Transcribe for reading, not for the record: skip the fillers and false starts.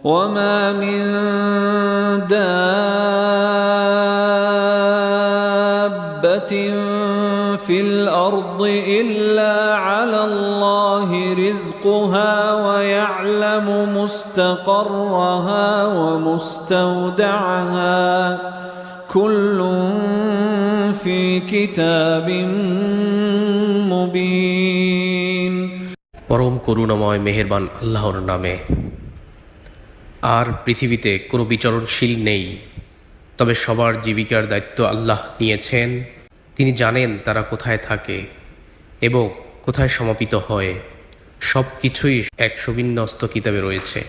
وما من دابة في الأرض إلا على الله رزقها ويعلم مستقرها ومستودعها كل في كتاب مبين পরম করুণাময় মেহেরবান আল্লাহর নামে। আর পৃথিবীতে কোনো বিচরণশীল নেই, তবে সবার জীবিকার দায়িত্ব আল্লাহ নিয়েছেন। তিনি জানেন তারা কোথায় থাকে এবং কোথায় সমাপিত হয়। সব কিছুই এক সুবিন্যস্ত কিতাবে রয়েছে।